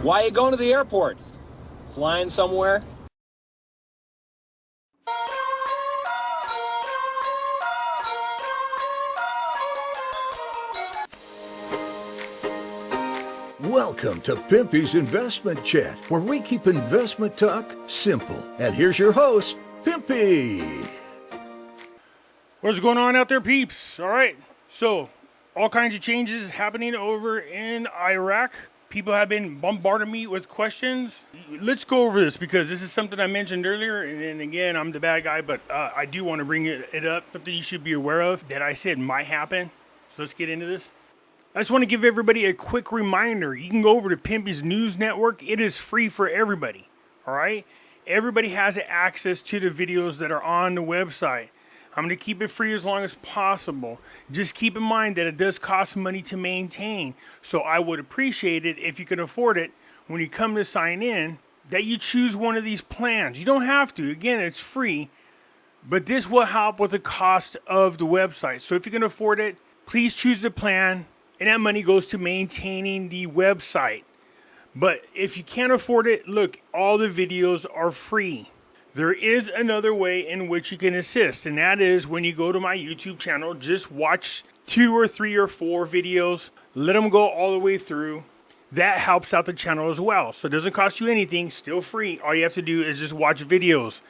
Why are you going to the airport? Flying somewhere? Welcome to Pimpy's Investment Chat, where we keep investment talk simple. And here's your host, Pimpy. What's going on out there, peeps? All right, so all kinds of changes happening over in Iraq. People have been bombarding me with questions. Let's go over this because this is something I mentioned earlier, and then again, I'm the bad guy, but I do want to bring it up. Something you should be aware of that I said might happen. So let's get into this. I just want to give everybody a quick reminder. You can go over to Pimpy's News Network. It is free for everybody, all right? Everybody has access to the videos that are on the website. I'm going to keep it free as long as possible. Just keep in mind that it does cost money to maintain. So I would appreciate it if you can afford it when you come to sign in, that you choose one of these plans. You don't have to. Again, it's free. But this will help with the cost of the website. So if you can afford it, please choose the plan. And that money goes to maintaining the website. But if you can't afford it, look, all the videos are free. There is another way in which you can assist, and that is when you go to my YouTube channel, just watch 2 or 3 or 4 videos, let them go all the way through. That helps out the channel as well. So it doesn't cost you anything, still free. All you have to do is just watch videos.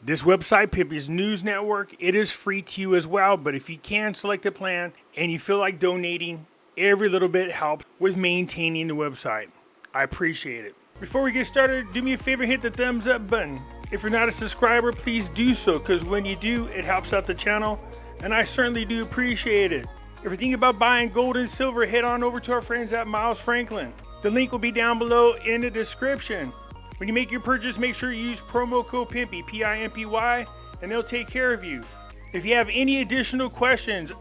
This website, Pimpy's News Network, it is free to you as well, but if you can select a plan and you feel like donating, every little bit helps with maintaining the website. I appreciate it. Before we get started, do me a favor, hit the thumbs up button. If you're not a subscriber, please do so, because when you do, it helps out the channel, and I certainly do appreciate it. If you're thinking about buying gold and silver, head on over to our friends at Miles Franklin. The link will be down below in the description. When you make your purchase, make sure you use promo code Pimpy, P-I-M-P-Y, and they'll take care of you. If you have any additional questions,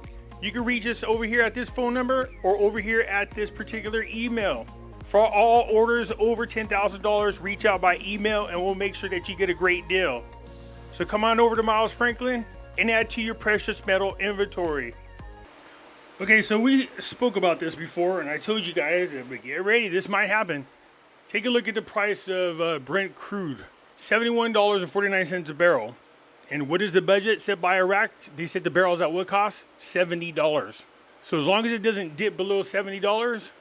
you can reach us over here at this phone number or over here at this particular email. For all orders over $10,000, reach out by email and we'll make sure that you get a great deal. So come on over to Miles Franklin and add to your precious metal inventory. Okay, so we spoke about this before and I told you guys that get ready, this might happen. Take a look at the price of Brent Crude, $71.49 a barrel. And what is the budget set by Iraq? They said the barrel's at what cost? $70. So as long as it doesn't dip below $70,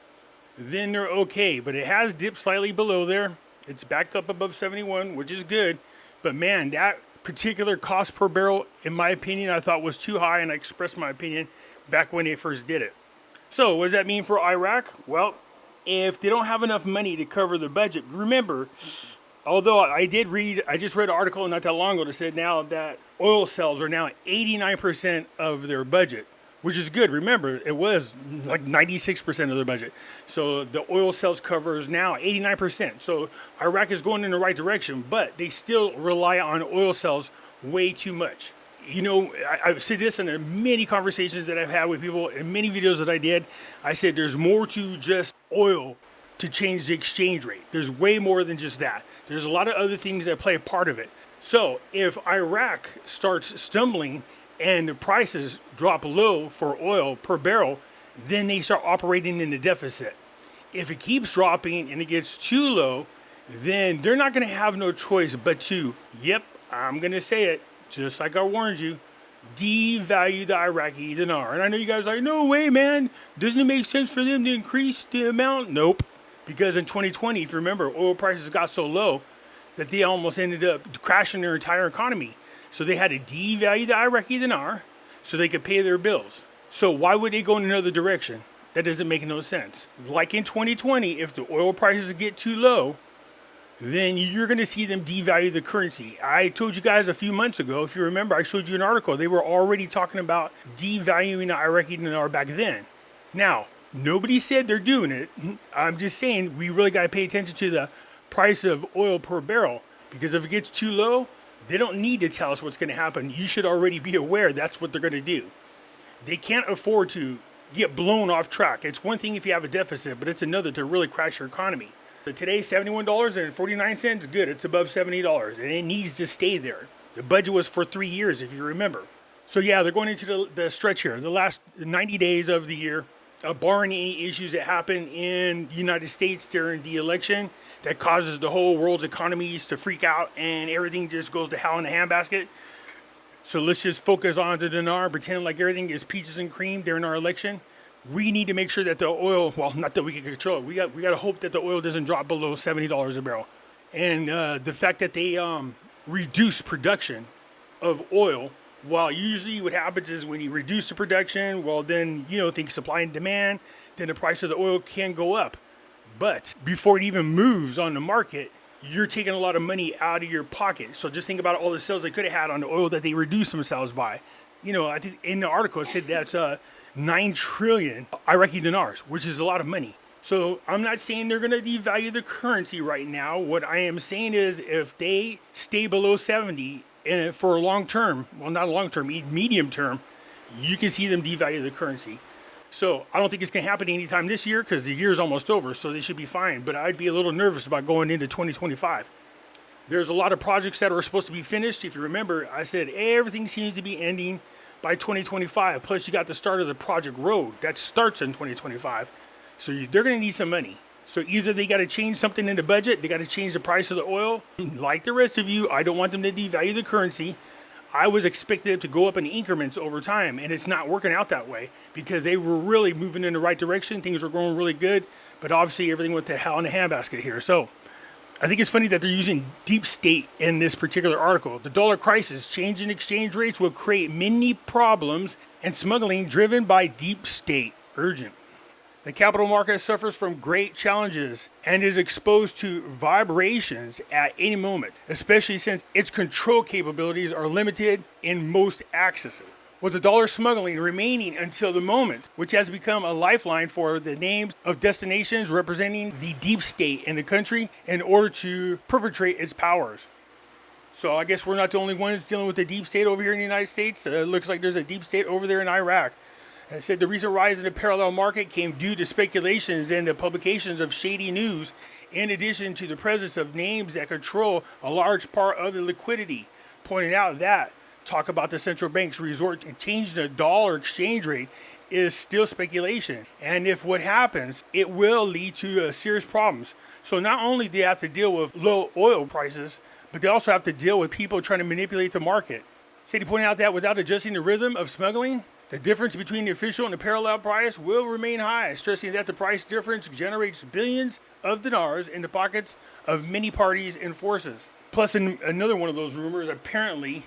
then they're okay. But it has dipped slightly below there. It's back up above 71, which is good. But man, that particular cost per barrel, in my opinion, I thought was too high, and I expressed my opinion back when they first did it. So what does that mean for Iraq? Well, if they don't have enough money to cover the budget, remember, although I just read an article not that long ago that said now that oil sales are now 89% of their budget, which is good. Remember, it was like 96% of their budget. So the oil sales covers now 89%. So Iraq is going in the right direction, but they still rely on oil sales way too much. You know, I've said this in many conversations that I've had with people, in many videos that I did. I said there's more to just oil to change the exchange rate. There's way more than just that. There's a lot of other things that play a part of it. So if Iraq starts stumbling and the prices drop low for oil per barrel, then they start operating in the deficit. If it keeps dropping and it gets too low, then they're not going to have no choice but to, yep, I'm going to say it, just like I warned you, devalue the Iraqi dinar. And I know you guys are like, no way, man. Doesn't it make sense for them to increase the amount? Nope. Because in 2020, if you remember, oil prices got so low that they almost ended up crashing their entire economy. So they had to devalue the Iraqi dinar so they could pay their bills. So why would they go in another direction? That doesn't make no sense. Like in 2020, if the oil prices get too low, then you're going to see them devalue the currency. I told you guys a few months ago, if you remember, I showed you an article. They were already talking about devaluing the Iraqi dinar back then. Now, nobody said they're doing it. I'm just saying we really got to pay attention to the price of oil per barrel, because if it gets too low, they don't need to tell us what's going to happen. You should already be aware that's what they're going to do. They can't afford to get blown off track. It's one thing if you have a deficit, but it's another to really crash your economy. Today, $71.49, good. It's above $70, and it needs to stay there. The budget was for 3 years, if you remember. So yeah, they're going into the stretch here, the last 90 days of the year. barring any issues that happen in the United States during the election that causes the whole world's economies to freak out and everything just goes to hell in a handbasket. So let's just focus on the dinar, pretend like everything is peaches and cream during our election. We need to make sure that the oil, well, not that we can control it, we got to hope that the oil doesn't drop below $70 a barrel. And the fact that they reduce production of oil, while usually what happens is when you reduce the production, well then, things supply and demand, then the price of the oil can go up. But before it even moves on the market, you're taking a lot of money out of your pocket. So just think about all the sales they could have had on the oil that they reduced themselves by. I think in the article it said that's 9 trillion Iraqi dinars, which is a lot of money. So I'm not saying they're going to devalue the currency right now. What I am saying is if they stay below 70 and for a long term, well, not a long term, medium term, you can see them devalue the currency. So I don't think it's going to happen anytime this year because the year is almost over, so they should be fine. But I'd be a little nervous about going into 2025. There's a lot of projects that are supposed to be finished. If you remember, I said everything seems to be ending by 2025. Plus, you got the start of the Project Road. That starts in 2025. So they're going to need some money. So either they got to change something in the budget, they got to change the price of the oil. Like the rest of you, I don't want them to devalue the currency. I was expecting it to go up in increments over time, and it's not working out that way because they were really moving in the right direction. Things were going really good, but obviously everything went to hell in a handbasket here. So I think it's funny that they're using deep state in this particular article. The dollar crisis, change in exchange rates will create many problems and smuggling driven by deep state. Urgent. The capital market suffers from great challenges and is exposed to vibrations at any moment, especially since its control capabilities are limited in most accesses. With the dollar smuggling remaining until the moment, which has become a lifeline for the names of destinations representing the deep state in the country in order to perpetrate its powers. So I guess we're not the only ones dealing with the deep state over here in the United States. It looks like there's a deep state over there in Iraq. I said the recent rise in the parallel market came due to speculations and the publications of shady news, in addition to the presence of names that control a large part of the liquidity, pointing out that talk about the central bank's resort to change the dollar exchange rate is still speculation. And if what happens, it will lead to serious problems. So not only do they have to deal with low oil prices, but they also have to deal with people trying to manipulate the market. Sadie pointed out that without adjusting the rhythm of smuggling, the difference between the official and the parallel price will remain high, stressing that the price difference generates billions of dinars in the pockets of many parties and forces. Plus, another one of those rumors, apparently,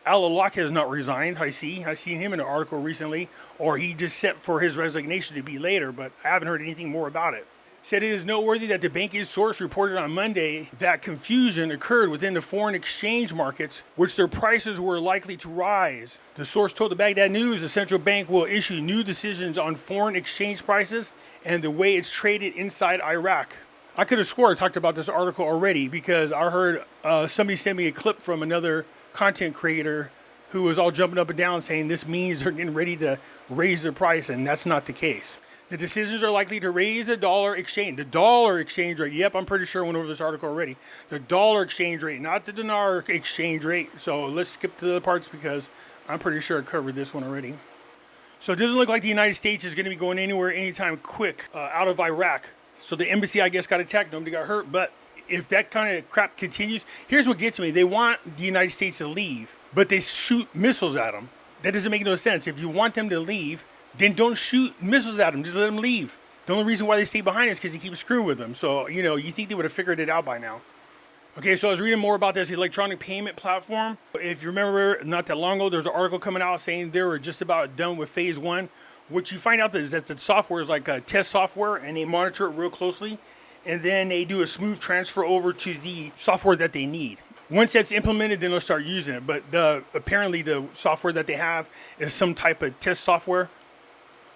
Al-Awlaki has not resigned. I've seen him in an article recently, or he just set for his resignation to be later, but I haven't heard anything more about it. Said it is noteworthy that the banking source reported on Monday that confusion occurred within the foreign exchange markets, which their prices were likely to rise. The source told the Baghdad News the central bank will issue new decisions on foreign exchange prices and the way it's traded inside Iraq. I could have sworn I talked about this article already because I heard somebody send me a clip from another content creator who was all jumping up and down saying this means they're getting ready to raise their price, and that's not the case. The decisions are likely to raise the dollar exchange rate. Yep, I'm pretty sure I went over this article already. The dollar exchange rate, not the dinar exchange rate. So let's skip to the parts because I'm pretty sure I covered this one already. So it doesn't look like the United States is going to be going anywhere anytime quick out of Iraq. So the embassy, I guess, got attacked. Nobody got hurt. But if that kind of crap continues, here's what gets me. They want the United States to leave, but they shoot missiles at them. That doesn't make no sense. If you want them to leave, then don't shoot missiles at them. Just let them leave. The only reason why they stay behind is because you keep screwing with them. So, you think they would have figured it out by now. Okay, so I was reading more about this electronic payment platform. If you remember, not that long ago, there's an article coming out saying they were just about done with phase one. What you find out is that the software is like a test software, and they monitor it real closely. And then they do a smooth transfer over to the software that they need. Once that's implemented, then they'll start using it. But apparently the software that they have is some type of test software.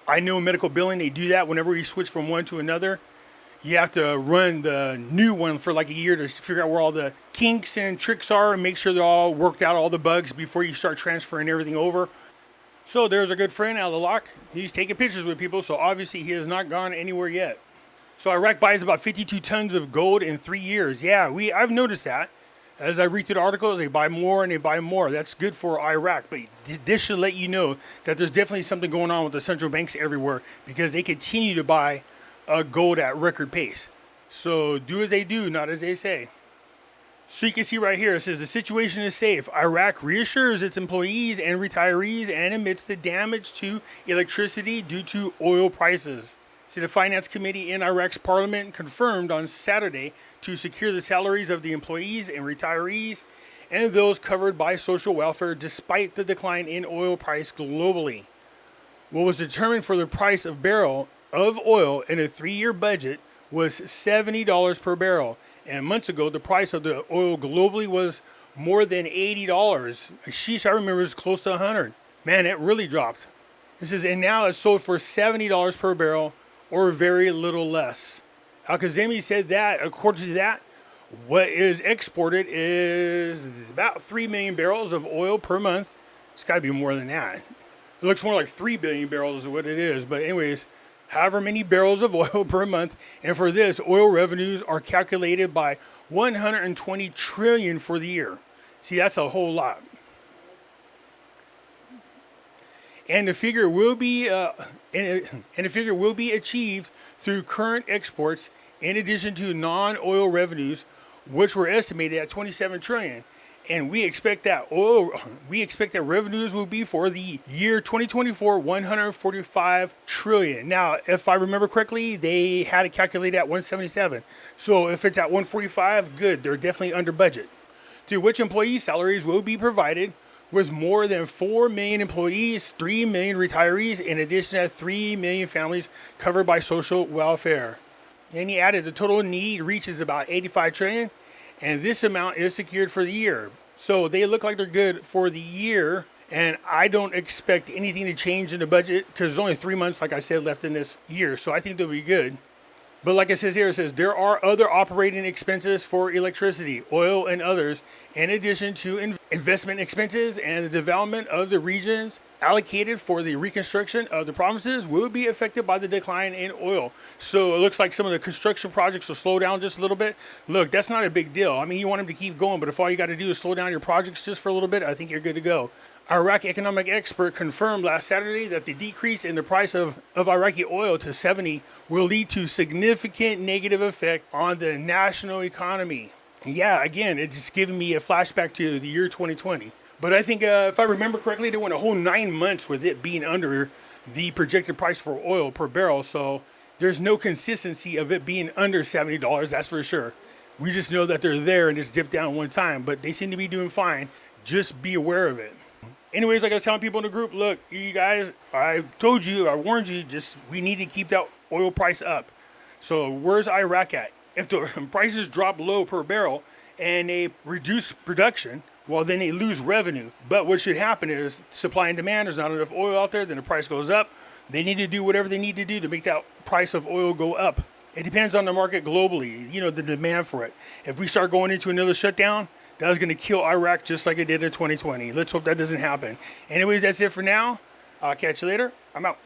I know in medical billing, they do that whenever you switch from one to another. You have to run the new one for like a year to figure out where all the kinks and tricks are and make sure they're all worked out, all the bugs, before you start transferring everything over. So there's a good friend, Al-Awlaki. He's taking pictures with people, so obviously he has not gone anywhere yet. So Iraq buys about 52 tons of gold in 3 years. Yeah, I've noticed that. As I read through the articles, they buy more and they buy more. That's good for Iraq. But this should let you know that there's definitely something going on with the central banks everywhere, because they continue to buy gold at record pace. So do as they do, not as they say. So you can see right here, it says the situation is safe. Iraq reassures its employees and retirees and admits the damage to electricity due to oil prices. See, the Finance Committee in Iraq's parliament confirmed on Saturday to secure the salaries of the employees and retirees and those covered by social welfare despite the decline in oil price globally. What was determined for the price of barrel of oil in a 3-year budget was $70 per barrel. And months ago, the price of the oil globally was more than $80. Sheesh, I remember it was close to 100. Man, it really dropped. It says, and now it's sold for $70 per barrel or very little less. Al-Kazemi said that, according to that, what is exported is about 3 million barrels of oil per month. It's got to be more than that. It looks more like 3 billion barrels is what it is. But anyways, however many barrels of oil per month. And for this, oil revenues are calculated by 120 trillion for the year. See, that's a whole lot. And the figure will be achieved through current exports in addition to non-oil revenues, which were estimated at 27 trillion. And we expect that revenues will be for the year 2024 145 trillion. Now, if I remember correctly, they had it calculated at 177. So if it's at 145, good. They're definitely under budget. To which employee salaries will be provided with more than 4 million employees, 3 million retirees, in addition to 3 million families covered by social welfare. And he added the total need reaches about 85 trillion. And this amount is secured for the year. So they look like they're good for the year. And I don't expect anything to change in the budget because there's only 3 months, like I said, left in this year. So I think they'll be good. But like it says here, it says there are other operating expenses for electricity, oil, and others, in addition to investment expenses and the development of the regions allocated for the reconstruction of the provinces will be affected by the decline in oil. So it looks like some of the construction projects will slow down just a little bit. Look, that's not a big deal. I mean, you want them to keep going, but if all you got to do is slow down your projects just for a little bit, I think you're good to go. Iraq economic expert confirmed last Saturday that the decrease in the price of Iraqi oil to 70 will lead to significant negative effect on the national economy. Yeah, again, it's just giving me a flashback to the year 2020. But I think if I remember correctly, they went a whole 9 months with it being under the projected price for oil per barrel. So there's no consistency of it being under $70, that's for sure. We just know that they're there and it's dipped down one time, but they seem to be doing fine. Just be aware of it. Anyways, like I was telling people in the group, look, you guys, I told you, I warned you, just we need to keep that oil price up. So where's Iraq at? If the prices drop low per barrel and they reduce production, well, then they lose revenue. But what should happen is supply and demand, there's not enough oil out there, then the price goes up. They need to do whatever they need to do to make that price of oil go up. It depends on the market globally, the demand for it. If we start going into another shutdown, that was going to kill Iraq just like it did in 2020. Let's hope that doesn't happen. Anyways, that's it for now. I'll catch you later. I'm out.